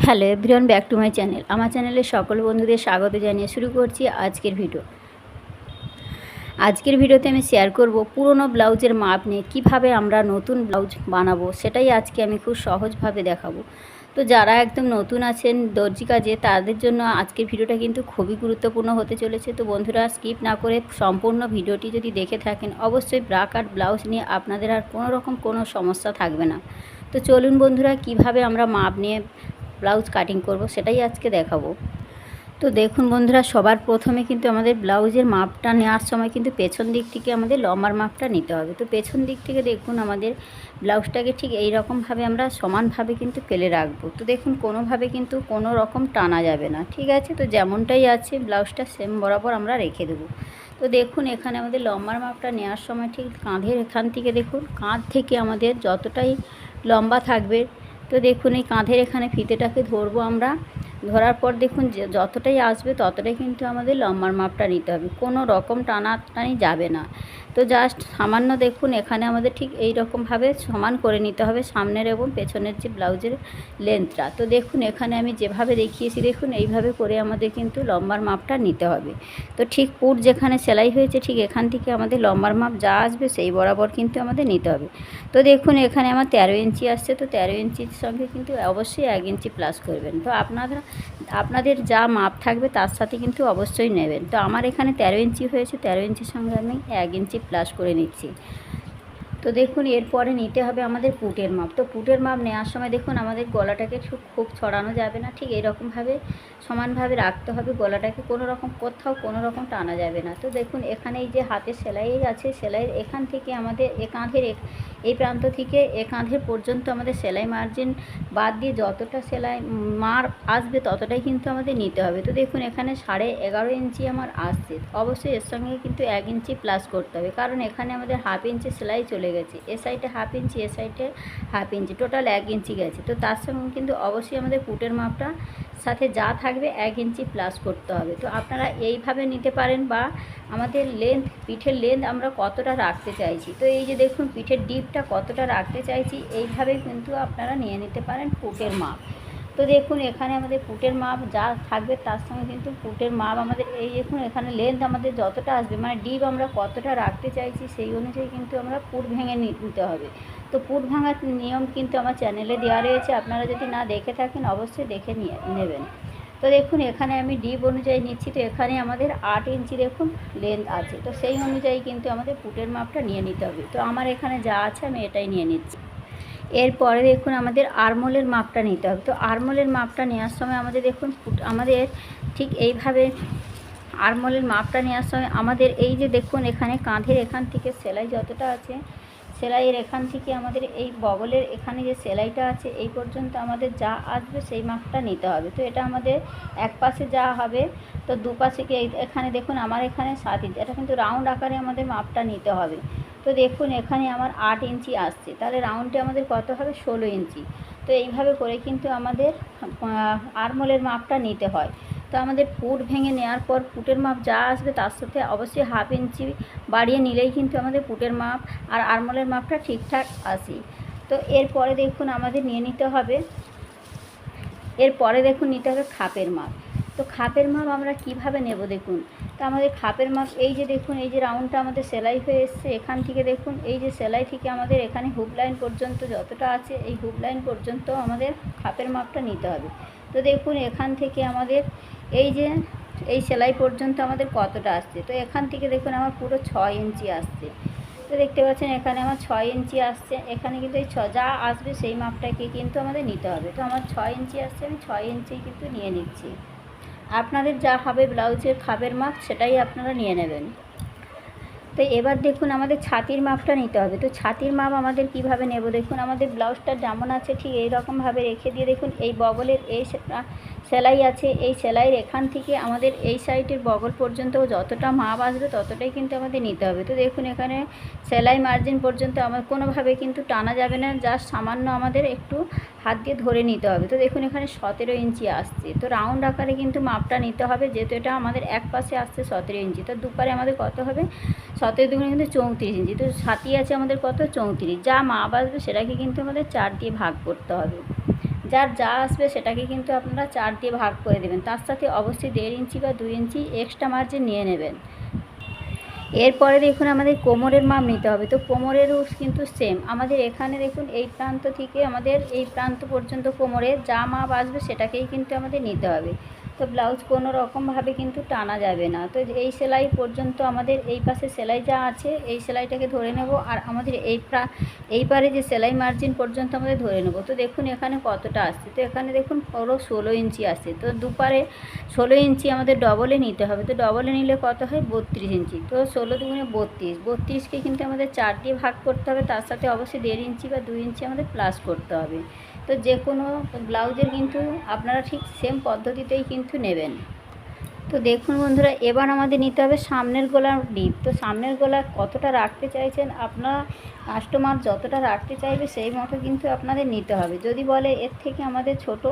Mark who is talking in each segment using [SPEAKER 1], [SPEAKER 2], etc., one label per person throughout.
[SPEAKER 1] Hello everyone, back to my channel. আমার চ্যানেলে সকল বন্ধুদের স্বাগত জানিয়ে শুরু করছি আজকের ভিডিও। আজকের ভিডিওতে আমি শেয়ার করব পুরনো ব্লাউজের মাপ নিয়ে কীভাবে আমরা নতুন ব্লাউজ বানাবো, সেটাই আজকে আমি খুব সহজভাবে দেখাবো। তো যারা একদম নতুন আছেন দর্জি কাজে, তাদের জন্য আজকের ভিডিওটা কিন্তু খুবই গুরুত্বপূর্ণ হতে চলেছে। তো বন্ধুরা, স্কিপ না করে সম্পূর্ণ ভিডিওটি যদি দেখে থাকেন, অবশ্যই ব্রা কাট ব্লাউজ নিয়ে আপনাদের আর কোনো সমস্যা থাকবে না। তো চলুন বন্ধুরা, কিভাবে আমরা মাপ নিয়ে ব্লাউজ কাটিং করব সেটাই আজকে দেখাবো। তো দেখুন বন্ধুরা, সবার প্রথমে কিন্তু আমাদের ব্লাউজের মাপটা নেওয়ার সময় কিন্তু পেছন দিক থেকে আমাদের লম্বার মাপটা নিতে হবে। তো পেছন দিক থেকে দেখুন আমাদের ব্লাউজটাকে ঠিক এই রকমভাবে আমরা সমানভাবে কিন্তু ফেলে রাখবো। তো দেখুন কোনোভাবে কিন্তু কোনো রকম টানা যাবে না, ঠিক আছে? তো যেমনটাই আছে ব্লাউজটা সেম বরাবর আমরা রেখে দেবো। তো দেখুন এখানে আমাদের লম্বার মাপটা নেওয়ার সময় ঠিক কাঁধের এখান থেকে দেখুন, কাঁধ থেকে আমাদের যতটাই লম্বা থাকবে, তো দেখুন এই কাঁধের এখানে ফিতেটাকে ধরবো আমরা। ধরার পর দেখুন যে যতটাই আসবে ততটাই কিন্তু আমাদের লম্বার মাপটা নিতে হবে, কোনো রকম টানাটানি যাবে না। তো জাস্ট সামান্য দেখুন এখানে আমাদের ঠিক এই রকমভাবে সমান করে নিতে হবে সামনের এবং পেছনের যে ব্লাউজের লেন্থটা। তো দেখুন এখানে আমি যেভাবে দেখিয়েছি, দেখুন এইভাবে করে আমাদের কিন্তু লম্বার মাপটা নিতে হবে। তো ঠিক পুট যেখানে সেলাই হয়েছে ঠিক এখান থেকে আমাদের লম্বার মাপ যা আসবে সেই বরাবর কিন্তু আমাদের নিতে হবে। তো দেখুন এখানে আমার 13 ইঞ্চি আসছে, তো 13 ইঞ্চির সঙ্গে কিন্তু অবশ্যই 1 ইঞ্চি প্লাস করবেন। তো আপনাদের যা মাপ থাকবে তার সাথে কিন্তু অবশ্যই নেবেন। তো আমার এখানে 13 ইঞ্চি হয়েছে, 13 ইঞ্চির সঙ্গে আমি 1 ইঞ্চি প্লাস করে নিচ্ছি। তো দেখুন এরপরে নিতে হবে আমাদের পুটের মাপ। তো পুটের মাপ নেওয়ার সময় দেখুন আমাদের গলাটাকে খুব ছড়ানো যাবে না, ঠিক এরকমভাবে সমানভাবে রাখতে হবে গলাটাকে, কোথাও কোনো রকম টানা যাবে না। তো দেখুন এখানে এই যে হাতের সেলাই আছে, সেলাইয়ের এখান থেকে আমাদের কাঁধের এই প্রান্ত থেকে কাঁধের পর্যন্ত আমাদের সেলাই মার্জিন বাদ দিয়ে যতটা সেলাই মার আসবে ততটাই কিন্তু আমাদের নিতে হবে। তো দেখুন এখানে 11.5 ইঞ্চি আমার আসছে, অবশ্যই এর সঙ্গে কিন্তু 1 ইঞ্চি প্লাস করতে হবে, কারণ এখানে আমাদের হাফ ইঞ্চি সেলাই চলে গেছে, এ সাইডে হাফ ইঞ্চি, এ সাইডে হাফ ইঞ্চি, টোটাল 1 ইঞ্চি গেছে। তো তার সঙ্গে কিন্তু অবশ্যই আমাদের পুটের মাপটা সাথে যা থাকবে 1 ইঞ্চি প্লাস করতে হবে। তো আপনারা এইভাবে নিতে পারেন, বা আমাদের পিঠের লেন্থ আমরা কতটা রাখতে চাইছি, তো এই যে দেখুন পিঠের ডিপটা কতটা রাখতে চাইছি, এইভাবে কিন্তু আপনারা নিয়ে নিতে পারেন পুটের মাপ। তো দেখুন এখানে আমাদের পুটের মাপ যা থাকবে তার সঙ্গে কিন্তু পুটের মাপ আমাদের এই দেখুন এখানে লেন্থ আমাদের যতটা আসবে, মানে ডিপ আমরা কতটা রাখতে চাইছি সেই অনুযায়ী কিন্তু আমরা পুট ভেঙে নিতে হবে। তো পুট ভাঙার নিয়ম কিন্তু আমার চ্যানেলে দেওয়া রয়েছে, আপনারা যদি না দেখে থাকেন অবশ্যই দেখে নেবেন। তো দেখুন এখানে আমি ডিপ অনুযায়ী নিচ্ছি, তো এখানে আমাদের 8 ইঞ্চি দেখুন লেন্থ আছে, তো সেই অনুযায়ী কিন্তু আমাদের পুটের মাপটা নিয়ে নিতে হবে। তো আমার এখানে যা আছে আমি এটাই নিয়ে নিচ্ছি। এরপরে দেখুন আমাদের আরমোলের মাপটা নিতে হবে। তো আরমোলের মাপটা নেওয়ার সময় আমাদের দেখুন আমাদের ঠিক এইভাবে আরমোলের মাপটা নেওয়ার সময় আমাদের এই যে দেখুন এখানে কাঁধের এখান থেকে সেলাই যতটা আছে, সেলাইয়ের এখান থেকে আমাদের এই বগলের এখানে যে সেলাইটা আছে এই পর্যন্ত আমাদের যা আসবে সেই মাপটা নিতে হবে। তো এটা আমাদের এক পাশে যা হবে, তো দুপাশে এখানে দেখুন আমার এখানে 7 ইঞ্চি, এটা কিন্তু রাউন্ড আকারে আমাদের মাপটা নিতে হবে। তো দেখুন এখানে আমার 8 ইঞ্চি আসছে, তাহলে রাউন্ডে আমাদের কত হবে 16 ইঞ্চি। তো এইভাবে করে কিন্তু আমাদের আরমোলের মাপটা নিতে হয়। তো আমাদের পুট ভেঙে নেওয়ার পর পুটের মাপ যা আসবে তার সাথে অবশ্যই হাফ ইঞ্চি বাড়িয়ে নিলেই কিন্তু আমাদের পুটের মাপ আর আরমোলের মাপটা ঠিকঠাক আসে। তো এরপরে দেখুন আমাদের নিয়ে নিতে হবে, এরপরে দেখুন নিতে হবে খাপের মাপ। তো খাপের মাপ আমরা কিভাবে নেব দেখুন। তো আমাদের খাপের মাপ এই যে দেখুন এই যে রাউন্ডটা আমাদের সেলাই হয়ে এসছে, এখান থেকে দেখুন এই যে সেলাই থেকে আমাদের এখানে হুক লাইন পর্যন্ত যতটা আছে এই হুক লাইন পর্যন্ত আমাদের খাপের মাপটা নিতে হবে। তো দেখুন এখান থেকে আমাদের এই সেলাই পর্যন্ত আমাদের কতটা আসছে, তো এখান থেকে দেখুন আমার পুরো 6 ইঞ্চি আসছে। তো দেখতে পাচ্ছেন এখানে আমার 6 ইঞ্চি আসছে, এখানে কিন্তু এই যা আসবে সেই মাপটাকে কিন্তু আমাদের নিতে হবে। তো আমার 6 ইঞ্চি আসছে, আমি 6 ইঞ্চি কিন্তু নিয়ে নিচ্ছি। আপনাদের যা হবে ব্লাউজের খাপের মাপ সেটাই আপনারা নিয়ে নেবেন। তো এবার দেখুন আমাদের ছাতির মাপটা নিতে হবে। তো ছাতির মাপ আমাদের কিভাবে নেব দেখুন, আমাদের ব্লাউজটা যেমন আছে ঠিক এই রকমভাবে রেখে দিয়ে দেখুন এই বগলের এই সেলাই আছে, এই সেলাইয়ের এখান থেকে আমাদের এই সাইডের বগল পর্যন্ত যতটা মাপ আসবে ততটাই কিন্তু আমাদের নিতে হবে। তো দেখুন এখানে সেলাই মার্জিন পর্যন্ত আমার কোনোভাবে কিন্তু টানা যাবে না, জাস্ট সামান্য আমাদের একটু হাত দিয়ে ধরে নিতে হবে। তো দেখুন এখানে 17 ইঞ্চি আসছে, তো রাউন্ড আকারে কিন্তু মাপটা নিতে হবে, যেহেতু এটা আমাদের এক পাশে আসছে 17 ইঞ্চি, তো দুপারে আমাদের কত হবে 17 দুগুণে কিন্তু 34 ইঞ্চি। তো ছাতি আছে আমাদের কত 34, যা মাপ আসবে সেটাকে কিন্তু আমাদের 4 দিয়ে ভাগ করতে হবে। যার যা আসবে সেটাকে কিন্তু আপনারা 4 দিয়ে ভাগ করে দেবেন। তার সাথে অবশ্যই 1.5 ইঞ্চি বা 2 ইঞ্চি এক্সট্রা মার্জিন নিয়ে নেবেন। এরপরে দেখুন আমাদের কোমরের মাপ নিতে হবে। তো কোমরেরও কিন্তু সেম, আমাদের এখানে দেখুন এই প্রান্ত থেকে আমাদের এই প্রান্ত পর্যন্ত কোমরের যা মাপ আসবে সেটাকেই কিন্তু আমাদের নিতে হবে। তো ব্লাউজ কোনো রকমভাবে কিন্তু টানা যাবে না। তো এই সেলাই পর্যন্ত আমাদের এই পাশে সেলাই যা আছে এই সেলাইটাকে ধরে নেব, আর আমাদের এই পারে যে সেলাই মার্জিন পর্যন্ত আমাদের ধরে নেব। তো দেখুন এখানে কতটা আসছে, তো এখানে দেখুন পুরো 16 ইঞ্চি আসছে। তো দুপারে 16 ইঞ্চি আমাদের ডবলে নিতে হবে। তো ডবলে নিলে কত হয়, 32 ইঞ্চি। তো 16 দুগুণে 32, 32কে কিন্তু আমাদের 4 দিয়ে ভাগ করতে হবে। তার সাথে অবশ্যই 1.5 ইঞ্চি বা 2 ইঞ্চি আমাদের প্লাস করতে হবে। তো যে কোনো ব্লাউজের কিন্তু আপনারা ঠিক সেম পদ্ধতিতেই কিন্তু নেবেন। তো দেখুন বন্ধুরা, এবার আমাদের নিতে হবে সামনের গলার ডিপ। তো সামনের গলা কতটা রাখতে চাইছেন আপনারা, কাস্টমার যতটা রাখতে চাইবে সেই মতো কিন্তু আপনাদের নিতে হবে। যদি বলে এর থেকে আমাদের ছোট,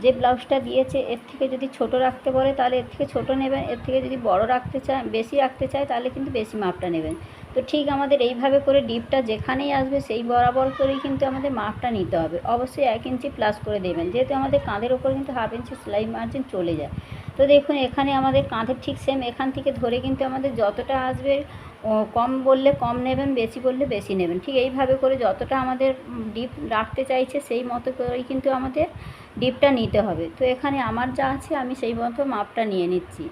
[SPEAKER 1] যে ব্লাউজটা দিয়েছে এর থেকে যদি ছোট রাখতে বলে তাহলে এর থেকে ছোট নেবেন, এর থেকে যদি বড় রাখতে চায়, বেশি রাখতে চায় তাহলে কিন্তু বেশি মাপটা নেবেন। তো ঠিক আমাদের এইভাবে করে ডিপটা যেখানেই আসবে সেই বরাবর করেই কিন্তু আমাদের মাপটা নিতে হবে। অবশ্যই 1 ইঞ্চি প্লাস করে দেবেন, যেহেতু আমাদের কাঁধের ওপর কিন্তু 1/2 ইঞ্চি সেলাই মার্জিন চলে যায়। তো দেখুন এখানে আমাদের কাঁধের ঠিক সেম এখান থেকে ধরে কিন্তু আমাদের যতটা আসবে, কম বললে কম নেবেন, বেশি বললে বেশি নেবেন। ঠিক এইভাবে করে যতটা আমাদের ডিপ রাখতে চাইছে সেই মতো করেই কিন্তু আমাদের ডিপটা নিতে হবে। তো এখানে আমার যা আছে আমি সেই মতো মাপটা নিয়ে নিচ্ছি।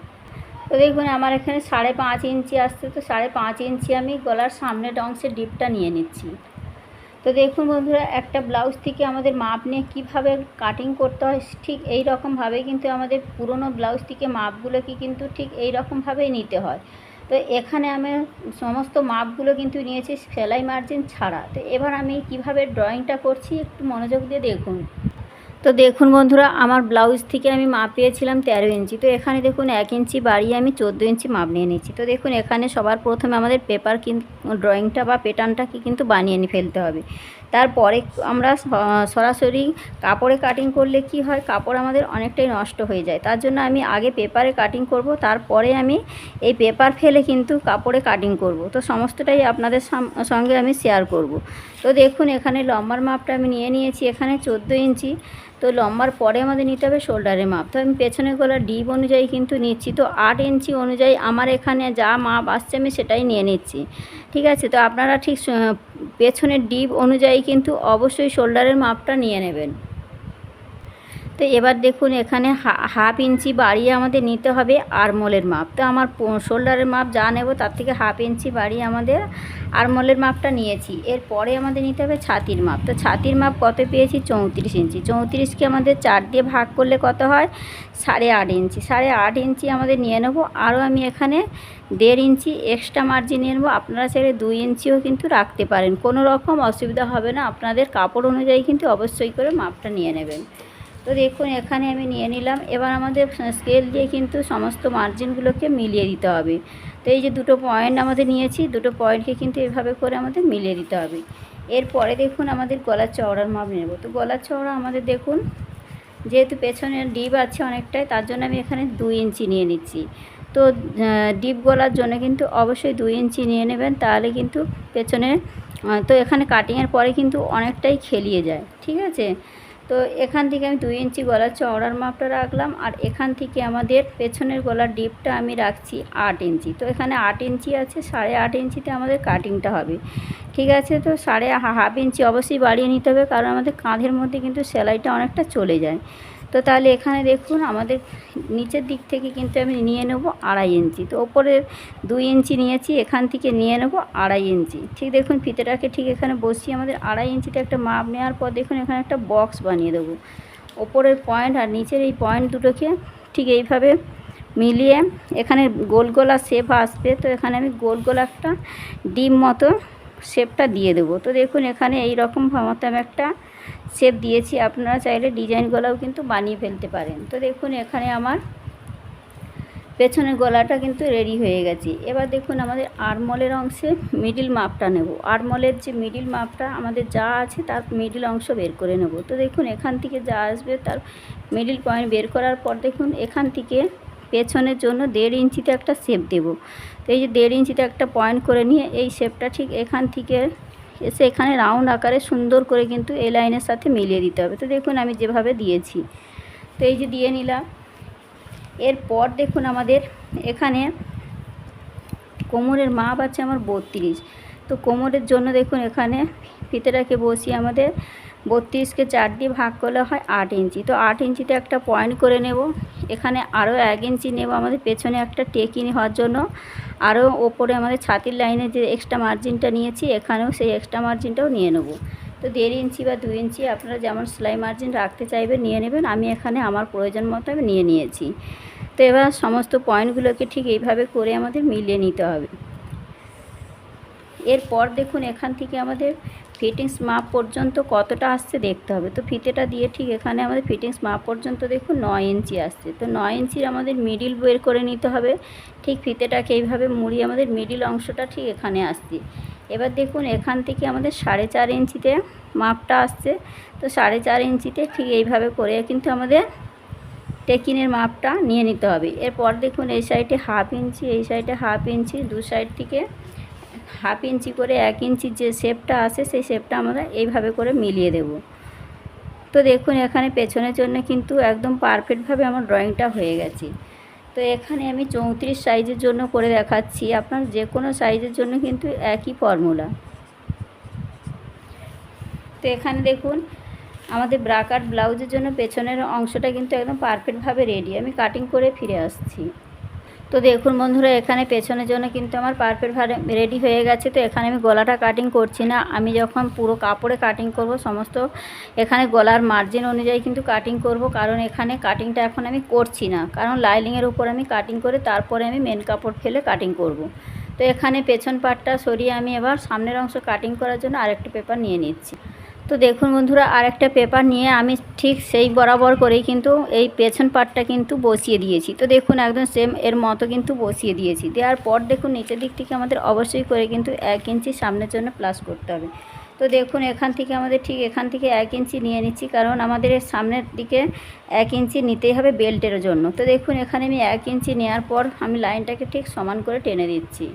[SPEAKER 1] তো দেখুন আমার এখানে 5.5 ইঞ্চি আসছে। তো 5.5 ইঞ্চি আমি গলার সামনের অংশের ডিপটা নিয়ে নিচ্ছি। তো দেখুন বন্ধুরা, একটা ব্লাউজ থেকে আমাদের মাপ নিয়ে কীভাবে কাটিং করতে হয় ঠিক এই রকমভাবেই কিন্তু আমাদের পুরনো ব্লাউজ থেকে মাপগুলোকে কিন্তু ঠিক এই রকমভাবেই নিতে হয়। তো এখানে আমি সমস্ত মাপগুলো কিন্তু নিয়েছি সেলাই মার্জিন ছাড়া। তো এবার আমি কিভাবে ড্রয়িংটা করছি একটু মনোযোগ দিয়ে দেখুন। তো দেখুন বন্ধুরা, আমার ব্লাউজ থেকে আমি মাপ পেয়েছিলাম 13 ইঞ্চি। তো এখানে দেখুন 1 ইঞ্চি বাড়িয়ে আমি 14 ইঞ্চি মাপ নিয়ে নিচ্ছি। তো দেখুন এখানে সবার প্রথমে আমাদের পেপার কিন্তু ড্রয়িংটা বা প্যাটার্নটাকে কিন্তু বানিয়ে ফেলতে হবে। তারপরে আমরা সরাসরি কাপড়ে কাটিং করলে কি হয়, কাপড় আমাদের অনেকটাই নষ্ট হয়ে যায়। তার জন্য আমি আগে পেপারে কাটিং করব, তারপরে আমি এই পেপার ফেলে কিন্তু কাপড়ে কাটিং করব। তো সমস্তটাই আপনাদের সঙ্গে আমি শেয়ার করব। তো দেখুন এখানে লম্বার মাপটা আমি নিয়ে নিয়েছি এখানে 14 ইঞ্চি। তো লম্বার পরে আমাদের নিতে হবে শোল্ডারের মাপ। তো আমি পেছনের গলার ডিপ অনুযায়ী কিন্তু নিচ্ছি। তো 8 ইঞ্চি অনুযায়ী আমার এখানে যা মাপ আসছে আমি সেটাই নিয়ে নিচ্ছি। ঠিক আছে, তো আপনারা ঠিক পেছনের ডিপ অনুযায়ী কিন্তু অবশ্যই শোল্ডারের মাপটা নিয়ে নেবেন। তো এবার দেখুন এখানে 1/2 ইঞ্চি বাড়িয়ে আমাদের নিতে হবে আরমোলের মাপ। তো আমার শোল্ডারের মাপ যা নেব তার থেকে 1/2 ইঞ্চি বাড়িয়ে আমাদের আরমোলের মাপটা নিয়েছি। এরপরে আমাদের নিতে হবে ছাতির মাপ। তো ছাতির মাপ কত পেয়েছি, 34 ইঞ্চি। 34কে আমাদের 4 দিয়ে ভাগ করলে কত হয়, 8.5 ইঞ্চি। 8.5 ইঞ্চি আমাদের নিয়ে নেব। আরও আমি এখানে 1.5 ইঞ্চি এক্সট্রা মার্জিন নিয়ে নেব। আপনারা চাইলে 2 ইঞ্চিও কিন্তু রাখতে পারেন, কোনো রকম অসুবিধা হবে না। আপনাদের কাপড় অনুযায়ী কিন্তু অবশ্যই করে মাপটা নিয়ে নেবেন। তো দেখুন এখানে আমি নিয়ে নিলাম। এবার আমাদের স্কেল দিয়ে কিন্তু সমস্ত মার্জিনগুলোকে মিলিয়ে দিতে হবে। তো এই যে দুটো পয়েন্ট আমাদের নিয়েছি, দুটো পয়েন্টকে কিন্তু এভাবে করে আমাদের মিলিয়ে দিতে হবে। এরপরে দেখুন আমাদের গলার চওড়ার মাপ নেব। তো গলার চওড়া আমাদের দেখুন, যেহেতু পেছনের ডিপ আছে অনেকটাই, তার জন্য আমি এখানে 2 ইঞ্চি নিয়ে নিচ্ছি। তো ডিপ গলার জন্য কিন্তু অবশ্যই 2 ইঞ্চি নিয়ে নেবেন, তাহলে কিন্তু পেছনে তো এখানে কাটিংয়ের পরে কিন্তু অনেকটাই খেলিয়ে যায়। ঠিক আছে, তো এখান থেকে আমি 2 ইঞ্চি গলার চওড়ার মাপটা রাখলাম, আর এখান থেকে আমাদের পেছনের গলার ডিপটা আমি রাখছি 8 ইঞ্চি। তো এখানে 8 ইঞ্চি আছে, 8.5 ইঞ্চিতে আমাদের কাটিংটা হবে। ঠিক আছে, তো 1/2 ইঞ্চি অবশ্যই বাড়িয়ে নিতে হবে, কারণ আমাদের কাঁধের মধ্যে কিন্তু সেলাইটা অনেকটা চলে যায়। তো তাহলে এখানে দেখুন আমাদের নিচের দিক থেকে কিন্তু আমি নিয়ে নেব 2.5 ইঞ্চি। তো ওপরের 2 ইঞ্চি নিয়েছি, এখান থেকে নিয়ে নেব 2.5 ইঞ্চি। ঠিক দেখুন ফিতেটাকে ঠিক এখানে বসিয়ে আমাদের 2.5 ইঞ্চিতে একটা মাপ নেওয়ার পর দেখুন এখানে একটা বক্স বানিয়ে দেবো। ওপরের পয়েন্ট আর নিচের এই পয়েন্ট দুটোকে ঠিক এইভাবে মিলিয়ে এখানে গোল গোলা শেপ আসবে। তো এখানে আমি গোল গোলা একটা ডিম মতো শেপটা দিয়ে দেবো। তো দেখুন এখানে এই রকম মতো আমি একটা শেপ দিয়েছি। আপনারা চাইলে ডিজাইন গলাও কিন্তু বানিয়ে ফেলতে পারেন। তো দেখুন এখানে আমার পেছনের গলাটা কিন্তু রেডি হয়ে গেছে। এবার দেখুন আমাদের আরমোলের অংশে মিডিল মাপটা নেব। আরমোলের যে মিডিল মাপটা আমাদের যা আছে তার মিডিল অংশ বের করে নেব। তো দেখুন এখান থেকে যা আসবে তার মিডিল পয়েন্ট বের করার পর দেখুন এখান থেকে পেছনের জন্য 1.5 ইঞ্চিতে একটা শেপ দেব। তো এই যে 1.5 ইঞ্চিতে একটা পয়েন্ট করে নিয়ে এই শেপটা ঠিক এখান থেকে এসে এখানে রাউন্ড আকারে সুন্দর করে কিন্তু এই লাইনের সাথে মিলিয়ে দিতে হবে। তো দেখুন আমি যেভাবে দিয়েছি, তো এই যে দিয়ে নিলাম। এরপর দেখুন আমাদের এখানে কোমরের মাপ আছে আমার 32। তো কোমরের জন্য দেখুন এখানে ফিতেটাকে বসিয়ে আমাদের 32কে 4 দিয়ে ভাগ করলে হয় 8 ইঞ্চি। তো 8 ইঞ্চিতে একটা পয়েন্ট করে নেব। এখানে আরও 1 ইঞ্চি নেব আমাদের পেছনে একটা টেকিং হওয়ার জন্য। আরও ওপরে আমাদের ছাতির লাইনে যে এক্সট্রা মার্জিনটা নিয়েছি, এখানেও সেই এক্সট্রা মার্জিনটাও নিয়ে নেব। তো 1.5 ইঞ্চি বা 2 ইঞ্চি আপনারা যেমন সেলাই মার্জিন রাখতে চাইবেন নিয়ে নেবেন। আমি এখানে আমার প্রয়োজন মতো আমি নিয়ে নিয়েছি। তো এবার সমস্ত পয়েন্টগুলোকে ঠিক এইভাবে করে আমাদের মিলিয়ে নিতে হবে। এরপর দেখুন এখান থেকে আমাদের ফিটিংস মাপ পর্যন্ত কতটা আসছে দেখতে হবে। তো ফিতেটা দিয়ে ঠিক এখানে আমাদের ফিটিংস মাপ পর্যন্ত দেখুন 9 ইঞ্চি আসছে। তো 9 ইঞ্চির আমাদের মিডিল বের করে নিতে হবে। ঠিক ফিতেটাকে এইভাবে মুড়িয়ে আমাদের মিডিল অংশটা ঠিক এখানে আসছে। এবার দেখুন এখান থেকে আমাদের 4.5 ইঞ্চিতে মাপটা আসছে। তো 4.5 ইঞ্চিতে ঠিক এইভাবে করে কিন্তু আমাদের টেকিনের মাপটা নিয়ে নিতে হবে। এরপর দেখুন এই সাইডে 1/2 ইঞ্চি, এই সাইডে 1/2 ইঞ্চি, দু সাইড থেকে 1/2 ইঞ্চি করে 1 ইঞ্চির যে শেপটা আসে সেই শেপটা আমরা এইভাবে করে মিলিয়ে দেব। তো দেখুন এখানে পেছনের জন্য কিন্তু একদম পারফেক্টভাবে আমার ড্রয়িংটা হয়ে গেছে। তো এখানে আমি 34 সাইজের জন্য করে দেখাচ্ছি, আপনার যে কোনো সাইজের জন্য কিন্তু একই ফর্মুলা। তো এখানে দেখুন আমাদের ব্রাকাট ব্লাউজের জন্য পেছনের অংশটা কিন্তু একদম পারফেক্টভাবে রেডি। আমি কাটিং করে ফিরে আসছি। তো দেখুন বন্ধুরা এখানে পেছনের জন্য কিন্তু আমার পারফেক্টভাবে রেডি হয়ে গেছে। তো এখানে আমি গলাটা কাটিং করছি না, আমি যখন পুরো কাপড়ে কাটিং করব সমস্ত এখানে গলার মার্জিন অনুযায়ী কিন্তু কাটিং করব। কারণ এখানে কাটিংটা এখন আমি করছি না, কারণ লাইনিংয়ের উপর আমি কাটিং করে তারপরে আমি মেন কাপড় ফেলে কাটিং করব। তো এখানে পেছন পাটটা সরিয়ে আমি এবার সামনের অংশ কাটিং করার জন্য আরেকটা পেপার নিয়ে নিচ্ছি। তো দেখুন বন্ধুরা আরেকটা পেপার নিয়ে আমি ঠিক সেই বরাবর করেই কিন্তু এই পেছন পাটটা কিন্তু বসিয়ে দিয়েছি। তো দেখুন একদম সেম এর মতো কিন্তু বসিয়ে দিয়েছি। দেওয়ার পর দেখুন নিচের দিক থেকে আমাদের অবশ্যই করে কিন্তু 1 ইঞ্চি সামনের জন্য প্লাস করতে হবে। তো দেখুন এখান থেকে আমাদের ঠিক এখান থেকে 1 ইঞ্চি নিয়ে নিচ্ছি, কারণ আমাদের এর সামনের দিকে 1 ইঞ্চি নিতেই হবে বেল্টের জন্য। তো দেখুন এখানে আমি 1 ইঞ্চি নেওয়ার পর আমি লাইনটাকে ঠিক সমান করে টেনে দিচ্ছি।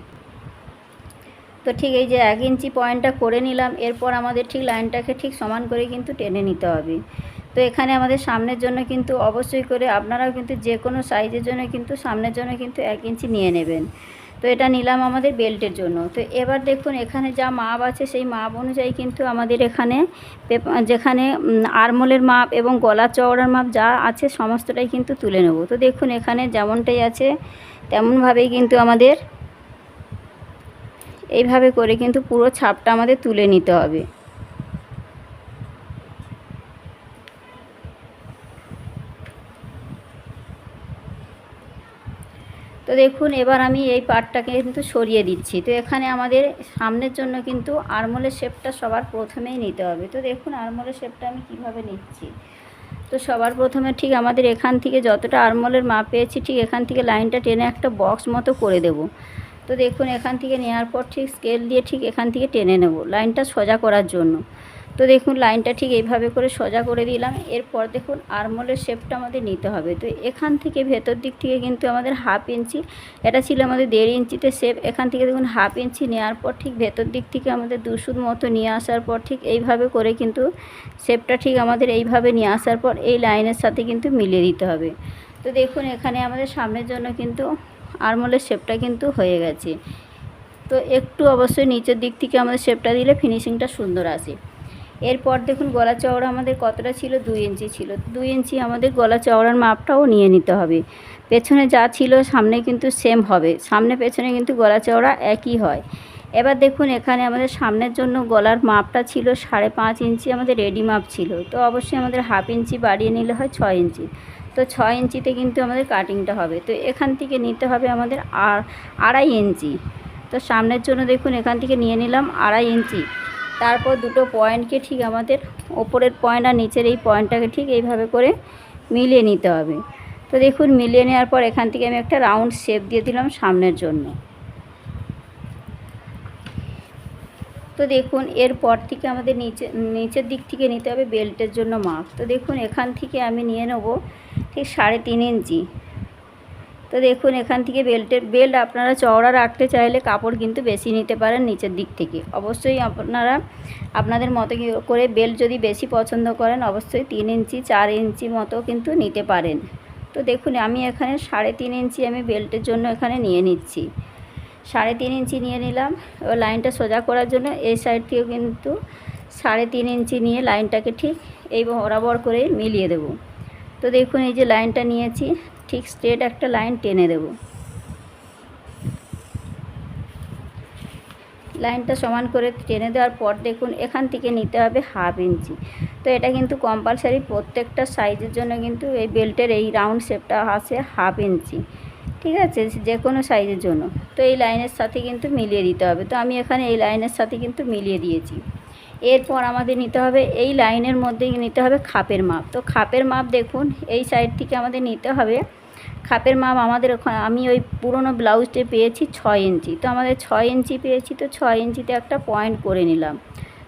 [SPEAKER 1] তো ঠিক এই যে 1 ইঞ্চি পয়েন্টটা করে নিলাম। এরপর আমাদের ঠিক লাইনটাকে ঠিক সমান করে কিন্তু টেনে নিতে হবে। তো এখানে আমাদের সামনের জন্য কিন্তু অবশ্যই করে আপনারাও কিন্তু যে কোনো সাইজের জন্য কিন্তু সামনের জন্য কিন্তু 1 ইঞ্চি নিয়ে নেবেন। তো এটা নিলাম আমাদের বেল্টের জন্য। তো এবার দেখুন এখানে যা মাপ আছে সেই মাপ অনুযায়ী কিন্তু আমাদের এখানে যেখানে আরমোলের মাপ এবং গলা চওড়ার মাপ যা আছে সমস্তটাই কিন্তু তুলে নেব। তো দেখুন এখানে যেমনটাই আছে তেমনভাবেই কিন্তু আমাদের এইভাবে করে কিন্তু পুরো ছাপটা আমাদের তুলে নিতে হবে। তো দেখুন এবার আমি এই পার্টটাকে কিন্তু সরিয়ে দিচ্ছি। তো এখানে আমাদের সামনের জন্য কিন্তু আরমোলের শেপটা সবার প্রথমেই নিতে হবে। তো দেখুন আরমোলের শেপটা আমি কিভাবে নিচ্ছি। তো সবার প্রথমে ঠিক আমাদের এখান থেকে যতটা আরমোলের মাপ পেয়েছি ঠিক এখান থেকে লাইনটা টেনে একটা বক্স মতো করে দেব। তো দেখুন এখান থেকে নেওয়ার পর ঠিক স্কেল দিয়ে ঠিক এখান থেকে টেনে নেব লাইনটা সোজা করার জন্য। তো দেখুন লাইনটা ঠিক এইভাবে করে সোজা করে দিলাম। এরপর দেখুন আরমোলের শেপটা আমাদের নিতে হবে। তো এখান থেকে ভেতর দিক থেকে কিন্তু আমাদের 1/2 ইঞ্চি, এটা ছিল আমাদের 1.5 ইঞ্চিতে শেপ। এখান থেকে দেখুন 1/2 ইঞ্চি নেওয়ার পর ঠিক ভেতর দিক থেকে আমাদের 2 সুত মতো নিয়ে আসার পর ঠিক এইভাবে করে কিন্তু শেপটা ঠিক আমাদের এইভাবে নিয়ে আসার পর এই লাইনের সাথে কিন্তু মিলিয়ে দিতে হবে। তো দেখুন এখানে আমাদের সামনের জন্য কিন্তু আরমোলের শেপটা কিন্তু হয়ে গেছে। তো একটু অবশ্যই নিচের দিক থেকে আমাদের শেপটা দিলে ফিনিশিংটা সুন্দর আসে। এরপর দেখুন গলা চওড়া আমাদের কতটা ছিল, 2 ইঞ্চি ছিল। 2 ইঞ্চি আমাদের গলা চওড়ার মাপটাও নিয়ে নিতে হবে। পেছনে যা ছিল সামনে কিন্তু সেম হবে, সামনে পেছনে কিন্তু গলা চওড়া একই হয়। এবার দেখুন এখানে আমাদের সামনের জন্য গলার মাপটা ছিল 5.5 ইঞ্চি, আমাদের রেডি মাপ ছিল। তো অবশ্যই আমাদের 1/2 ইঞ্চি বাড়িয়ে নিলে হয় 6 ইঞ্চি। তো 6 ইঞ্চিতে কিন্তু আমাদের কাটিংটা হবে। তো এখান থেকে নিতে হবে আমাদের 2.5 ইঞ্চি। তো সামনের জন্য দেখুন এখান থেকে নিয়ে নিলাম 2.5 ইঞ্চি। তারপর দুটো পয়েন্টকে ঠিক আমাদের ওপরের পয়েন্ট আর নিচের এই পয়েন্টটাকে ঠিক এইভাবে করে মিলিয়ে নিতে হবে। তো দেখুন মিলিয়ে নেওয়ার পর এখান থেকে আমি একটা রাউন্ড শেপ দিয়ে দিলাম সামনের জন্য। তো দেখুন এরপর থেকে আমাদের নিচের দিক থেকে নিতে হবে বেল্টের জন্য মাপ। তো দেখুন এখান থেকে আমি নিয়ে নেব ঠিক 3.5 ইঞ্চি। তো দেখুন এখান থেকে বেল্ট আপনারা চওড়া রাখতে চাইলে কাপড় কিন্তু বেশি নিতে পারেন নিচের দিক থেকে। অবশ্যই আপনারা আপনাদের মতো করে বেল্ট যদি বেশি পছন্দ করেন অবশ্যই 3 ইঞ্চি 4 ইঞ্চি মতো কিন্তু নিতে পারেন। তো দেখুন আমি এখানে 3.5 ইঞ্চি আমি বেল্টের জন্য এখানে নিয়ে নিচ্ছি। 3.5 ইঞ্চি নিয়ে নিলাম। এবার লাইনটা সোজা করার জন্য এই সাইড থেকেও কিন্তু 3.5 ইঞ্চি নিয়ে লাইনটাকে ঠিক এই বরাবর করে মিলিয়ে দেব। তো দেখুন এই যে লাইনটা নিয়েছি, ঠিক স্ট্রেট একটা লাইন টেনে দেব। লাইনটা সমান করে টেনে দেওয়ার পর দেখুন এখান থেকে নিতে হবে 1/2 ইঞ্চি। তো এটা কিন্তু কম্পালসারি প্রত্যেকটা সাইজের জন্য কিন্তু এই বেল্টের এই রাউন্ড শেপটা আছে 1/2 ইঞ্চি, ঠিক আছে, যে কোনো সাইজের জন্য। তো এই লাইনের সাথে কিন্তু মিলিয়ে দিতে হবে। তো আমি এখানে এই লাইনের সাথে কিন্তু মিলিয়ে দিয়েছি। এরপর আমাদের নিতে হবে এই লাইনের মধ্যে নিতে হবে খাপের মাপ। তো খাপের মাপ দেখুন এই সাইড থেকে আমাদের নিতে হবে খাপের মাপ। আমাদের আমি ওই পুরনো ব্লাউজটা পেয়েছি 6 ইঞ্চি। তো আমাদের 6 ইঞ্চি পেয়েছি, তো 6 ইঞ্চিতে একটা পয়েন্ট করে নিলাম।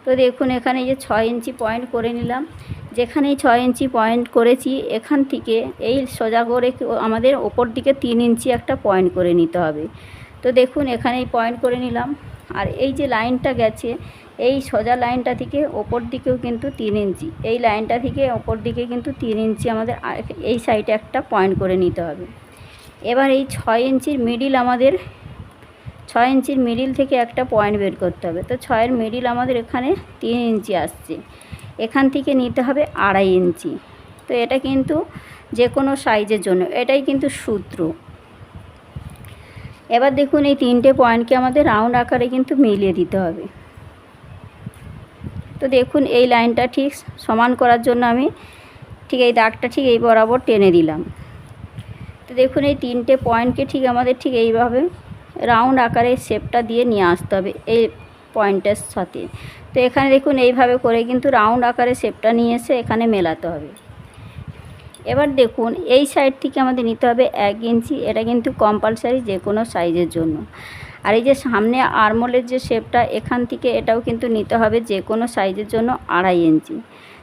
[SPEAKER 1] তো দেখুন এখানে যে 6 ইঞ্চি পয়েন্ট করে নিলাম, যেখানেই 6 ইঞ্চি পয়েন্ট করেছি এখান থেকে এই সোজা করে আমাদের ওপর দিকে 3 ইঞ্চি একটা পয়েন্ট করে নিতে হবে। তো দেখুন এখানেই পয়েন্ট করে নিলাম। আর এই যে লাইনটা গেছে এই সোজা লাইনটা থেকে ওপর দিকেও কিন্তু 3 ইঞ্চি, এই লাইনটা থেকে ওপর দিকে কিন্তু 3 ইঞ্চি আমাদের এই সাইডে একটা পয়েন্ট করে নিতে হবে। এবার এই 6 ইঞ্চির মিডিল আমাদের 6 ইঞ্চির মিডিল থেকে একটা পয়েন্ট বের করতে হবে। তো 6-এর মিডিল আমাদের এখানে 3 ইঞ্চি আসছে, এখান থেকে নিতে হবে 2.5 ইঞ্চি। তো এটা কিন্তু যে কোনো সাইজের জন্য এটাই কিন্তু সূত্র। এবার দেখুন এই 3টে পয়েন্টকে আমাদের রাউন্ড আকারে কিন্তু মিলিয়ে দিতে হবে। তো দেখুন এই লাইনটা ঠিক সমান করার জন্য আমি ঠিক এই দাগটা ঠিক এই বরাবর টেনে দিলাম। তো দেখুন এই 3টে পয়েন্টকে ঠিক আমাদের ঠিক এইভাবে রাউন্ড আকারে শেপটা দিয়ে নিয়ে আসতে হবে এই পয়েন্টের সাথে। তো এখানে দেখুন এইভাবে করে কিন্তু রাউন্ড আকারে শেপটা নিয়ে এসে এখানে মেলাতে হবে। এবার দেখুন এই সাইড থেকে আমাদের নিতে হবে 1 ইঞ্চি। এটা কিন্তু কম্পালসারি যে কোনো সাইজের জন্য। আর এই যে সামনে আরমোলের যে শেপটা এখান থেকে এটাও কিন্তু নিতে হবে যে কোনো সাইজের জন্য 2.5 ইঞ্চি।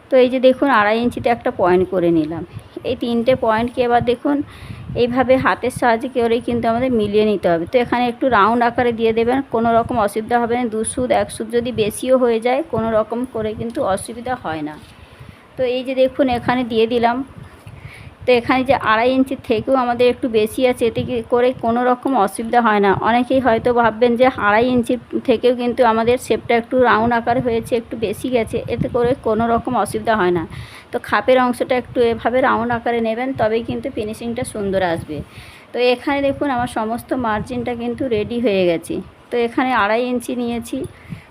[SPEAKER 1] তো এই যে দেখুন 2.5 ইঞ্চিতে একটা পয়েন্ট করে নিলাম। এই 3টে পয়েন্টকে এবার দেখুন এইভাবে হাতের সাহায্যে করেই কিন্তু আমাদের মিলিয়ে নিতে হবে। তো এখানে একটু রাউন্ড আকারে দিয়ে দেবেন, কোনো রকম অসুবিধা হবে না। 2 সুত 1 সুত যদি বেশিও হয়ে যায় কোনো রকম করে কিন্তু অসুবিধা হয় না। তো এই যে দেখুন এখানে দিয়ে দিলাম। তো এখানে যে 2.5 ইঞ্চির থেকেও আমাদের একটু বেশি আছে, এতে করে কোনো রকম অসুবিধা হয় না। অনেকেই হয়তো ভাববেন যে 2.5 ইঞ্চির থেকেও কিন্তু আমাদের শেপটা একটু রাউন্ড আকার হয়েছে, একটু বেশি গেছে, এতে করে কোনো রকম অসুবিধা হয় না। তো খাপের অংশটা একটু এভাবে রাউন্ড আকারে নেবেন, তবেই কিন্তু ফিনিশিংটা সুন্দর আসবে। তো এখানে দেখুন আমার সমস্ত মার্জিনটা কিন্তু রেডি হয়ে গেছে। তো এখানে 2.5 ইঞ্চি নিয়েছি।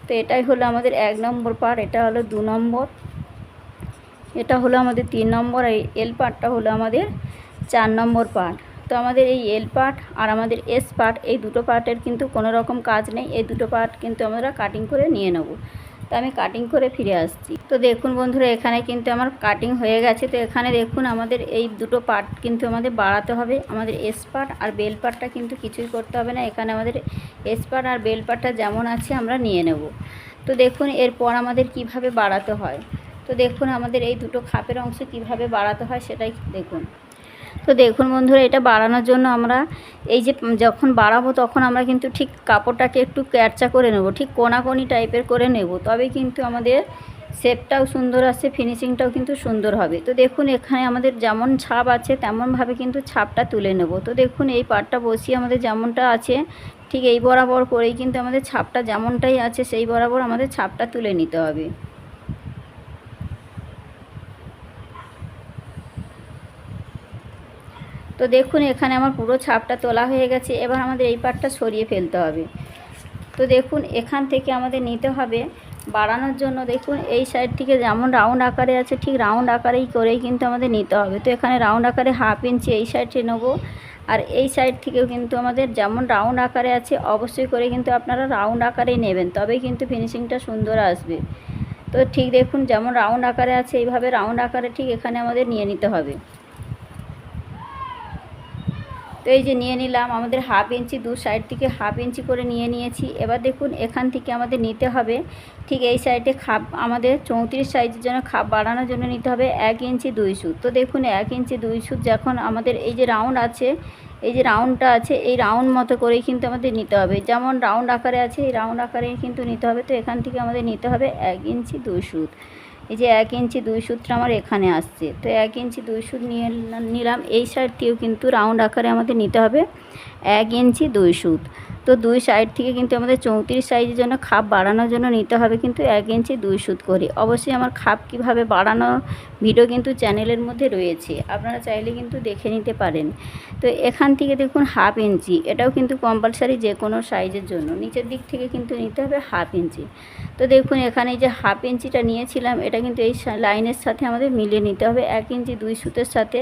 [SPEAKER 1] তো এটাই হলো আমাদের 1 নম্বর পার্ট, এটা হলো 2 নম্বর, এটা হলো আমাদের 3 নম্বর, এই এল পার্টটা হলো আমাদের 4 নম্বর পার্ট। তো আমাদের এই এল পার্ট আর আমাদের এস পার্ট এই দুটো পার্টের কিন্তু কোনো রকম কাজ নেই। এই দুটো পার্ট কিন্তু আমরা কাটিং করে নিয়ে নেব। তো আমি কাটিং করে ফিরে আসছি। তো দেখুন বন্ধুরা এখানে কিন্তু আমার কাটিং হয়ে গেছে। তো এখানে দেখুন আমাদের এই দুটো পার্ট কিন্তু আমাদের বাড়াতে হবে। আমাদের এস পার্ট আর বেল পার্টটা কিন্তু কিছুই করতে হবে না। এখানে আমাদের এস পার্ট আর বেল পার্টটা যেমন আছে আমরা নিয়ে নেব। তো দেখুন এরপর আমাদের কিভাবে বাড়াতে হয়। তো দেখুন আমাদের এই দুটো খাপের অংশ কিভাবে বাড়াতে হয় সেটাই দেখুন। তো দেখুন বন্ধুরা এটা বাড়ানোর জন্য আমরা এই যে যখন বাড়াবো তখন আমরা কিন্তু ঠিক কাপড়টাকে একটু ক্যারচা করে নেব, ঠিক কোনাকোনি টাইপের করে নেব, তবে কিন্তু আমাদের শেপটাও সুন্দর আসে, ফিনিশিংটাও কিন্তু সুন্দর হবে। তো দেখুন এখানে আমাদের যেমন ছাপ আছে তেমনভাবে কিন্তু ছাপটা তুলে নেব। তো দেখুন এই পাটটা বসিয়ে আমাদের যেমনটা আছে ঠিক এই বরাবর করেই কিন্তু আমাদের ছাপটা যেমনটাই আছে সেই বরাবর আমাদের ছাপটা তুলে নিতে হবে। তো দেখুন এখানে আমার পুরো ছাপটা তোলা হয়ে গেছে। এবার আমাদের এই পাটটা সরিয়ে ফেলতে হবে। তো দেখুন এখান থেকে আমাদের নিতে হবে বাড়ানোর জন্য। দেখুন এই সাইড থেকে যেমন রাউন্ড আকারে আছে ঠিক রাউন্ড আকারেই করেই কিন্তু আমাদের নিতে হবে। তো এখানে রাউন্ড আকারে 1/2 ইঞ্চি এই সাইডে নেবো, আর এই সাইড থেকেও কিন্তু আমাদের যেমন রাউন্ড আকারে আছে অবশ্যই করে কিন্তু আপনারা রাউন্ড আকারেই নেবেন, তবেই কিন্তু ফিনিশিংটা সুন্দর আসবে। তো ঠিক দেখুন যেমন রাউন্ড আকারে আছে এইভাবে রাউন্ড আকারে ঠিক এখানে আমাদের নিয়ে নিতে হবে। তো এই যে নিয়ে নিলাম, আমাদের হাফ ইঞ্চি দু সাইড থেকে হাফ ইঞ্চি করে নিয়ে নিয়েছি। এবার দেখুন এখান থেকে আমাদের নিতে হবে ঠিক এই সাইডে খাপ, আমাদের 34 সাইজের জন্য খাপ বাড়ানোর জন্য নিতে হবে 1 ইঞ্চি 2 সুত। তো দেখুন 1 ইঞ্চি 2 সুত যখন আমাদের এই যে রাউন্ড আছে, এই যে রাউন্ডটা আছে, এই রাউন্ড মতো করেই কিন্তু আমাদের নিতে হবে, যেমন রাউন্ড আকারে আছে এই রাউন্ড আকারেই কিন্তু নিতে হবে। তো এখান থেকে আমাদের নিতে হবে 1 ইঞ্চি 2 সুত। এই যে 1 ইঞ্চি 2 সুতটা আমার এখানে আসছে, তো 1 ইঞ্চি 2 সুত নিয়ে নিলাম। এই সাইড থেকেও কিন্তু রাউন্ড আকারে আমাদের নিতে হবে 1 ইঞ্চি 2 সুত। তো দুই সাইড থেকে কিন্তু আমাদের 34 সাইজের জন্য খাপ বাড়ানোর জন্য নিতে হবে কিন্তু 1 ইঞ্চি 2 সুত করে। অবশ্যই আমার খাপ কিভাবে বাড়ানো ভিডিও কিন্তু চ্যানেলের মধ্যে রয়েছে, আপনারা চাইলে কিন্তু দেখে নিতে পারেন। তো এখান থেকে দেখুন হাফ ইঞ্চি, এটাও কিন্তু কম্পালসারি যে কোনো সাইজের জন্য নিচের দিক থেকে কিন্তু নিতে হবে হাফ ইঞ্চি। তো দেখুন এখানে যে হাফ ইঞ্চিটা নিয়েছিলাম এটা কিন্তু এই লাইনের সাথে আমাদের মিলিয়ে নিতে হবে 1 ইঞ্চি 2 সুতের সাথে,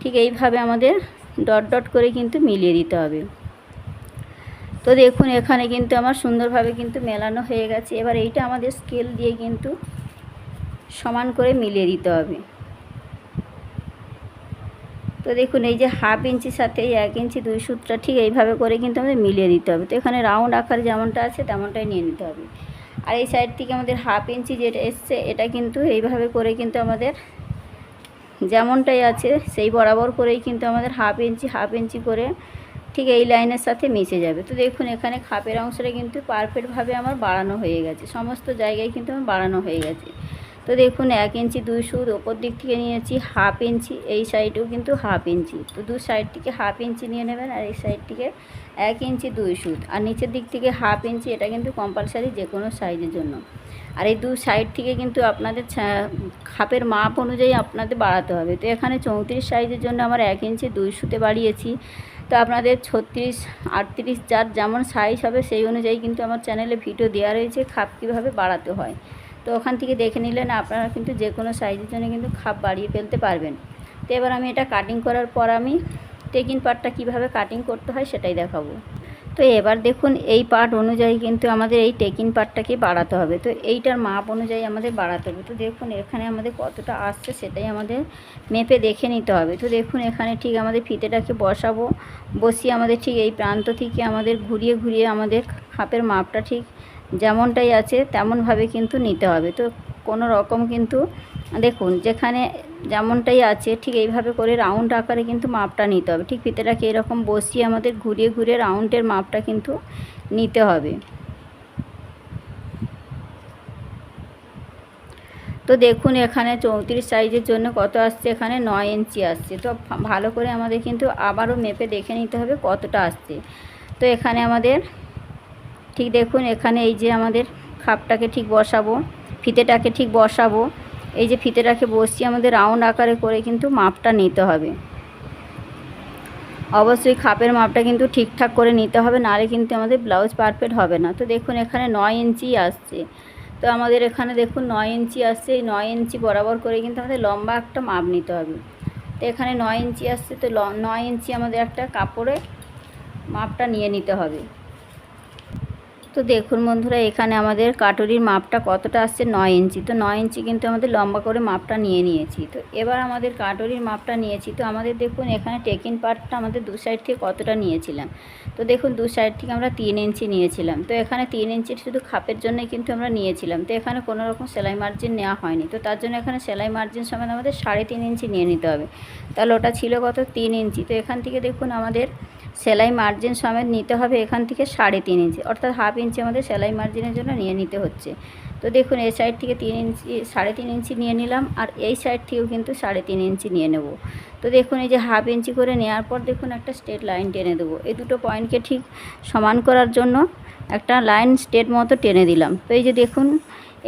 [SPEAKER 1] ঠিক এইভাবে আমাদের ডট ডট করে কিন্তু মিলিয়ে দিতে হবে। তো দেখুন এখানে কিন্তু আমার সুন্দরভাবে কিন্তু মেলানো হয়ে গেছে। এবার এইটা আমাদের স্কেল দিয়ে কিন্তু সমান করে মিলিয়ে দিতে হবে। তো দেখুন এই যে হাফ ইঞ্চির সাথে এই 1 ইঞ্চি 2 সুতটা ঠিক এইভাবে করে কিন্তু আমাদের মিলিয়ে দিতে হবে। তো এখানে রাউন্ড আকার যেমনটা আছে তেমনটাই নিয়ে নিতে হবে। আর এই সাইড থেকে আমাদের হাফ ইঞ্চি যেটা এসছে এটা কিন্তু এইভাবে করে কিন্তু আমাদের যেমনটাই আছে সেই বরাবর করেই কিন্তু আমাদের হাফ ইঞ্চি করে ঠিক এই লাইনের সাথে মিশে যাবে। তো দেখুন এখানে খাপের অংশটা কিন্তু পারফেক্টভাবে আমার বাড়ানো হয়ে গেছে, সমস্ত জায়গায় কিন্তু আমার বাড়ানো হয়ে গেছে। তো দেখুন 1 ইঞ্চি 2 সুত ওপর দিক থেকে নিয়েছি হাফ ইঞ্চি, এই সাইডেও কিন্তু হাফ ইঞ্চি। তো দু সাইড থেকে হাফ ইঞ্চি নিয়ে নেবেন, আর এই সাইড থেকে 1 ইঞ্চি 2 সুত, আর নিচের দিক থেকে হাফ ইঞ্চি। এটা কিন্তু কম্পালসারি যে কোনো সাইজের জন্য। আর এই দু সাইড থেকে কিন্তু আপনাদের খাপের মাপ অনুযায়ী আপনাদের বাড়াতে হবে। তো এখানে 34 সাইজের জন্য আমার 1 ইঞ্চি 2 সুতে বাড়িয়েছি। তো আপনাদের 36, 38 যার যেমন সাইজ হবে সেই অনুযায়ী কিন্তু আমার চ্যানেলে ভিডিও দেওয়া রয়েছে খাপ কীভাবে বাড়াতে হয়। তো ওখান থেকে দেখে নিলেন আপনারা কিন্তু যে কোনো সাইজের জন্য কিন্তু খাপ বাড়িয়ে ফেলতে পারবেন। তো এবার আমি এটা কাটিং করার পর আমি টেকিং পার্টটা কীভাবে কাটিং করতে হয় সেটাই দেখাবো। তো এবার দেখুন এই পার্ট অনুযায়ী কিন্তু আমাদের এই টেকিং পার্টটাকে বাড়াতে হবে। তো এইটার মাপ অনুযায়ী আমাদের বাড়াতে হবে। তো দেখুন এখানে আমাদের কতটা আসছে সেটাই আমাদের মেপে দেখে নিতে হবে। তো দেখুন এখানে ঠিক আমাদের ফিতেটাকে বসাবো, বসিয়ে আমাদের ঠিক এই প্রান্ত থেকে আমাদের ঘুরিয়ে ঘুরিয়ে আমাদের খাপের মাপটা ঠিক যেমনটাই আছে তেমনভাবে কিন্তু নিতে হবে। তো কোনো রকম কিন্তু দেখুন যেখানে যেমনটাই আছে ঠিক এইভাবে করে রাউন্ড আকারে কিন্তু মাপটা নিতে হবে। ঠিক ফিতেটাকে এরকম বসিয়ে আমাদের ঘুরিয়ে ঘুরিয়ে রাউন্ডের মাপটা কিন্তু নিতে হবে। তো দেখুন এখানে 34 সাইজের জন্য কত আসছে, এখানে 9 ইঞ্চি আসছে। তো ভালো করে আমাদের কিন্তু আবারও মেপে দেখে নিতে হবে কতটা আসছে। তো এখানে আমাদের ঠিক দেখুন এখানে এই যে আমাদের খাপটাকে ঠিক বসাবো, ফিতেটাকে ঠিক বসাবো, এই যে ফিতেটাকে বসিয়ে আমাদের রাউন্ড আকারে করে কিন্তু মাপটা নিতে হবে। অবশ্যই খাপের মাপটা কিন্তু ঠিকঠাক করে নিতে হবে, নাহলে কিন্তু আমাদের ব্লাউজ পারফেক্ট হবে না। তো দেখুন এখানে 9 ইঞ্চি আসছে। তো আমাদের এখানে দেখুন 9 ইঞ্চি আসছে, এই 9 ইঞ্চি বরাবর করে কিন্তু আমাদের লম্বা একটা মাপ নিতে হবে। তো এখানে 9 ইঞ্চি আসছে, তো 9 ইঞ্চি আমাদের একটা কাপড়ে মাপটা নিয়ে নিতে হবে। তো দেখুন বন্ধুরা এখানে আমাদের কাটুরির মাপটা কতটা আসছে, 9 ইঞ্চি। তো 9 ইঞ্চি কিন্তু আমাদের লম্বা করে মাপটা নিয়ে নিয়েছি। তো এবার আমাদের কাটুরির মাপটা নিয়েছি। তো আমাদের দেখুন এখানে টেকিং পার্টটা আমাদের দু সাইড থেকে কতটা নিয়েছিলাম। তো দেখুন দু সাইড থেকে আমরা 3 ইঞ্চি নিয়েছিলাম। তো এখানে 3 ইঞ্চি শুধু খাপের জন্যই কিন্তু আমরা নিয়েছিলাম। তো এখানে কোনো রকম সেলাই মার্জিন নেওয়া হয়নি। তো তার জন্য এখানে সেলাই মার্জিন সমেত আমাদের 3.5 ইঞ্চি নিয়ে নিতে হবে। তাহলে ওটা ছিল কত, 3 ইঞ্চি। তো এখান থেকে দেখুন আমাদের সেলাই মার্জিন সমেত নিতে হবে এখান থেকে 3.5 ইঞ্চি, অর্থাৎ হাফ ইঞ্চি আমাদের সেলাই মার্জিনের জন্য নিয়ে নিতে হচ্ছে। তো দেখুন এই সাইড থেকে 3 ইঞ্চি 3.5 ইঞ্চি নিয়ে নিলাম, আর এই সাইড থেকেও কিন্তু 3.5 ইঞ্চি নিয়ে নেব। তো দেখুন এই যে হাফ ইঞ্চি করে নেওয়ার পর দেখুন একটা স্ট্রেট লাইন টেনে দেবো। এই দুটো পয়েন্টকে ঠিক সমান করার জন্য একটা লাইন স্ট্রেট মতো টেনে দিলাম। তো এই যে দেখুন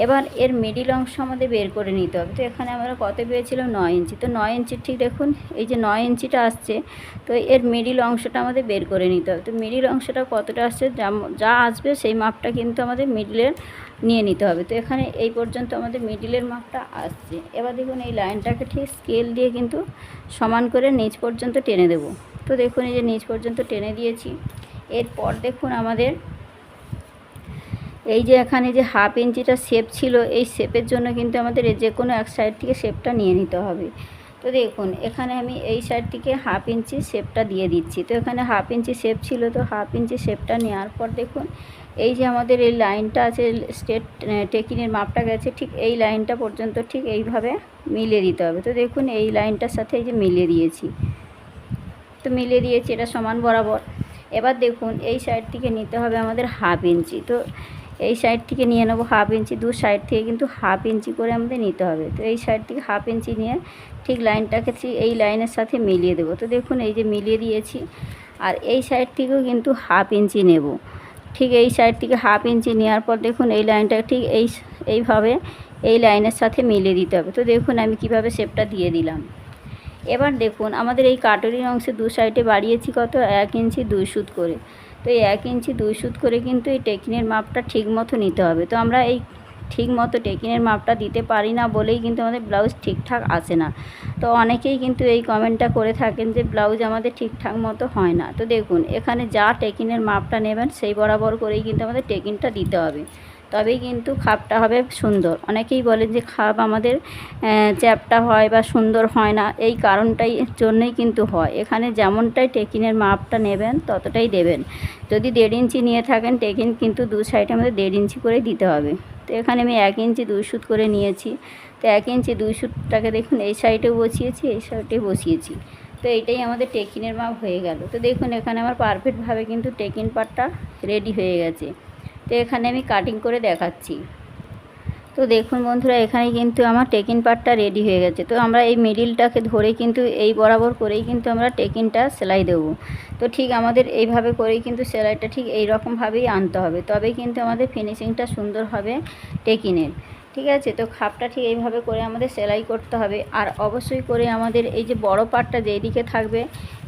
[SPEAKER 1] এবার এর মিডিল অংশ আমাদের বের করে নিতে হবে। তো এখানে আমরা কত পেয়েছিলাম, 9 ইঞ্চি। তো 9 ইঞ্চির ঠিক দেখুন এই যে 9 ইঞ্চিটা আসছে, তো এর মিডিল অংশটা আমাদের বের করে নিতে হবে। তো মিডিল অংশটা কতটা আসছে, যা আসবে সেই মাপটা কিন্তু আমাদের মিডিলের নিয়ে নিতে হবে। তো এখানে এই পর্যন্ত আমাদের মিডিলের মাপটা আসছে। এবার দেখুন এই লাইনটাকে ঠিক স্কেল দিয়ে কিন্তু সমান করে নিচ পর্যন্ত টেনে দেব। তো দেখুন এই যে নিচ পর্যন্ত টেনে দিয়েছি। এরপর দেখুন আমাদের এই যে এখানে যে হাফ ইঞ্চিটা শেপ ছিল, এই শেপের জন্য কিন্তু আমাদের যে কোনো এক সাইড থেকে শেপটা নিয়ে নিতে হবে। তো দেখুন এখানে আমি এই সাইড থেকে 1/2 ইঞ্চি শেপটা দিয়ে দিচ্ছি। তো এখানে 1/2 ইঞ্চি শেপ ছিল, তো 1/2 ইঞ্চি শেপটা নেওয়ার পর দেখুন এই যে আমাদের এই লাইনটা আছে, স্ট্রেট টেকিনের মাপটা গেছে, ঠিক এই লাইনটা পর্যন্ত ঠিক এইভাবে মিলিয়ে দিতে হবে। তো দেখুন এই লাইনটার সাথে এই যে মিলিয়ে দিয়েছি, তো মিলিয়ে দিয়েছি এটা সমান বরাবর। এবার দেখুন এই সাইড থেকে নিতে হবে আমাদের 1/2 ইঞ্চি। তো এই সাইড থেকে নিয়ে নেবো 1/2 ইঞ্চি, দু সাইড থেকে কিন্তু 1/2 ইঞ্চি করে আমাদের নিতে হবে। তো এই সাইড থেকে 1/2 ইঞ্চি নিয়ে ঠিক লাইনটাকে এই লাইনের সাথে মিলিয়ে দেবো। তো দেখুন এই যে মিলিয়ে দিয়েছি, আর এই সাইড থেকেও কিন্তু 1/2 ইঞ্চি নেব। ঠিক এই সাইড থেকে 1/2 ইঞ্চি নেওয়ার পর দেখুন এই লাইনটা ঠিক এইভাবে এই লাইনের সাথে মিলিয়ে দিতে হবে। তো দেখুন আমি কিভাবে শেপটা দিয়ে দিলাম। এবার দেখুন আমাদের এই কাটরির অংশে দু সাইডে বাড়িয়েছি কত, 1 ইঞ্চি 2 সুত করে। তো এই 1 ইঞ্চি 2 সুত করে কিন্তু এই টেকিনের মাপটা ঠিক মতো নিতে হবে। তো আমরা এই ঠিক মতো টেকিনের মাপটা দিতে পারি না বলেই কিন্তু আমাদের ব্লাউজ ঠিকঠাক আসে না। তো অনেকেই কিন্তু এই কমেন্টটা করে থাকেন যে ব্লাউজ আমাদের ঠিকঠাক মতো হয় না। তো দেখুন এখানে যা টেকিনের মাপটা নেবেন সেই বরাবর করেই কিন্তু আমাদের টেকিনটা দিতে হবে, তবেই কিন্তু খাপটা হবে সুন্দর। অনেকেই বলেন যে খাপ আমাদের চ্যাপটা হয় বা সুন্দর হয় না, এই কারণটাই জন্যই কিন্তু হয়। এখানে যেমনটাই টেকিনের মাপটা নেবেন ততটাই দেবেন। যদি 1.5 ইঞ্চি নিয়ে থাকেন টেকিন কিন্তু দু সাইডে আমাদের 1.5 ইঞ্চি করে দিতে হবে। তো এখানে আমি 1 ইঞ্চি 2 সুত করে নিয়েছি। তো 1 ইঞ্চি 2 সুতটাকে দেখুন এই সাইডেও বসিয়েছি, এই সাইডেও বসিয়েছি। তো এইটাই আমাদের টেকিনের মাপ হয়ে গেল। তো দেখুন এখানে আমার পারফেক্টভাবে কিন্তু টেকিন পার্টটা রেডি হয়ে গেছে। তো এখানে আমি কাটিং করে দেখাচ্ছি। তো দেখুন বন্ধুরা এখানে কিন্তু আমার টেকিন পার্টটা রেডি হয়ে গেছে। তো আমরা এই মিডিলটাকে ধরে কিন্তু এই বরাবর করেই কিন্তু আমরা টেকিনটা সেলাই দেবো। তো ঠিক আমাদের এইভাবে করেই কিন্তু সেলাইটা ঠিক এই রকমভাবেই আনতে হবে, তবেই কিন্তু আমাদের ফিনিশিংটা সুন্দর হবে টেকিনের। ঠিক আছে, তো খাপটা ঠিক এইভাবে করে আমাদের সেলাই করতে হবে। আর অবশ্যই করে আমাদের এই যে বড় পার্টটা যেই দিকে থাকবে,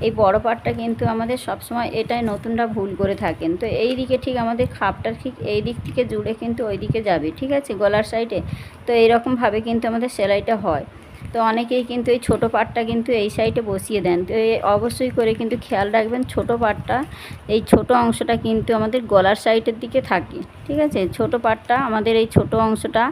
[SPEAKER 1] এই বড় পার্টটা কিন্তু আমাদের সবসময় এটাই নতুনরা ভুল করে থাকেন। তো এই দিকে ঠিক আমাদের খাপটা ঠিক এই দিক থেকে জুড়ে কিন্তু ওই দিকে যাবে, ঠিক আছে, গলার সাইডে। তো এইরকমভাবে কিন্তু আমাদের সেলাইটা হয়। তো অনেকেই কিন্তু এই ছোটো পার্টটা কিন্তু এই সাইডে বসিয়ে দেন। তো অবশ্যই করে কিন্তু খেয়াল রাখবেন ছোটো পার্টটা, এই ছোটো অংশটা কিন্তু আমাদের গলার সাইডের দিকে থাকে। ঠিক আছে, ছোটো পার্টটা আমাদের এই ছোটো অংশটা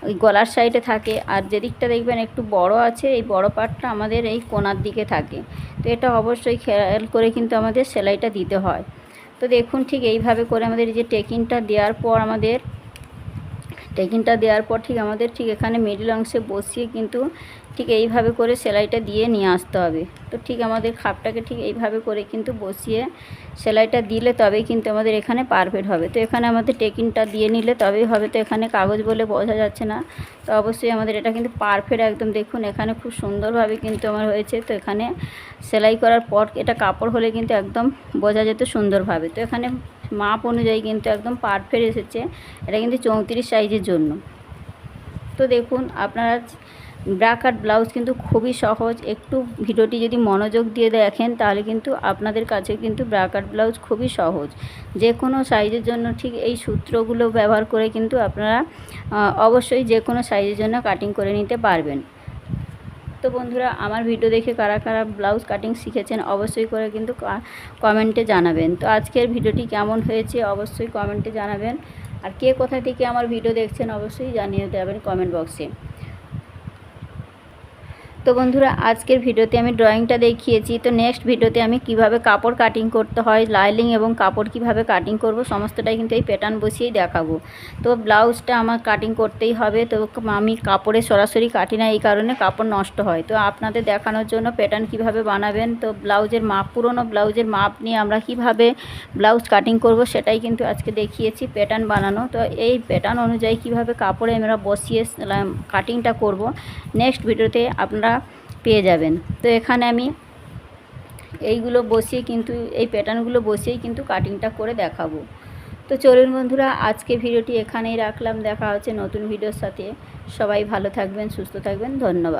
[SPEAKER 1] ওই গলার সাইডে থাকে, আর যেদিকটা দেখবেন একটু বড় আছে এই বড় পার্টটা আমাদের এই কোণার দিকে থাকে। তো এটা অবশ্যই খেয়াল করে কিন্তু আমাদের সেলাইটা দিতে হয়। তো দেখুন ঠিক এইভাবে করে আমাদের এই যে টেকিনটা দেওয়ার পর ঠিক আমাদের ঠিক এখানে মিডল অংশে বসিয়ে কিন্তু ঠিক এইভাবে করে সেলাইটা দিয়ে নিয়ে আসতে হবে। তো ঠিক আমাদের খাপটাকে ঠিক এইভাবে করে কিন্তু বসিয়ে সেলাইটা দিলে তবেই কিন্তু আমাদের এখানে পারফেক্ট হবে। তো এখানে আমাদের টেকিনটা দিয়ে নিলে তবেই হবে। তো এখানে কাগজ বলে বোঝা যাচ্ছে না, তো অবশ্যই আমাদের এটা কিন্তু পারফেক্ট একদম। দেখুন এখানে খুব সুন্দরভাবে কিন্তু আমার হয়েছে। তো এখানে সেলাই করার পর এটা কাপড় হলে কিন্তু একদম বোঝা যেত সুন্দরভাবে। তো এখানে মাপ অনুযায়ী কিন্তু একদম পারফেক্ট এসেছে। এটা কিন্তু 34 সাইজের জন্য। তো দেখুন আপনারা ব্রা কাট ব্লাউজ কিন্তু খুবই সহজ। একটু ভিডিওটি যদি মনোযোগ দিয়ে দেখেন তাহলে কিন্তু আপনাদের কাছে কিন্তু ব্রা কাট ব্লাউজ খুবই সহজ। যে কোনো সাইজের জন্য ঠিক এই সূত্রগুলো ব্যবহার করে কিন্তু আপনারা অবশ্যই যে কোনো সাইজের জন্য কাটিং করে নিতে পারবেন। তো বন্ধুরা আমার ভিডিও দেখে কারা কারা ব্লাউজ কাটিং শিখেছেন অবশ্যই করে কিন্তু কমেন্টে জানাবেন। তো আজকের ভিডিওটি কেমন হয়েছে অবশ্যই কমেন্টে জানাবেন। আর কে কোথা থেকে আমার ভিডিও দেখছেন অবশ্যই জানিয়ে দেবেন কমেন্ট বক্সে। তো বন্ধুরা আজকের ভিডিওতে আমি ড্রয়িংটা দেখিয়েছি। তো নেক্সট ভিডিওতে আমি কিভাবে কাপড় কাটিং করতে হয়, লাইনিং এবং কাপড় কিভাবে কাটিং করব সমস্তটাই কিন্তু এই প্যাটার্ন বসিয়েই দেখাবো। তো ব্লাউজটা আমার কাটিং করতেই হবে। তো আমি কাপড়ে সরাসরি কাটি না, এই কারণে কাপড় নষ্ট হয়। তো আপনাদের দেখানোর জন্য প্যাটার্ন কিভাবে বানাবেন, তো ব্লাউজের মাপ, পুরনো ব্লাউজের মাপ নিয়ে আমরা কিভাবে ব্লাউজ কাটিং করব সেটাই কিন্তু আজকে দেখিয়েছি প্যাটার্ন বানানো। তো এই প্যাটার্ন অনুযায়ী কিভাবে কাপড়ে আমরা বসিয়ে কাটিংটা করব নেক্সট ভিডিওতে আপনারা পেয়ে যাবেন। তো এখানে আমি এইগুলো বসিয়ে কিন্তু এই প্যাটার্নগুলো বসিয়েই কিন্তু কাটিংটা করে দেখাবো। তো চলুন বন্ধুরা আজকে ভিডিওটি এখানেই রাখলাম। দেখা হচ্ছে নতুন ভিডিওর সাথে। সবাই ভালো থাকবেন, সুস্থ থাকবেন। ধন্যবাদ।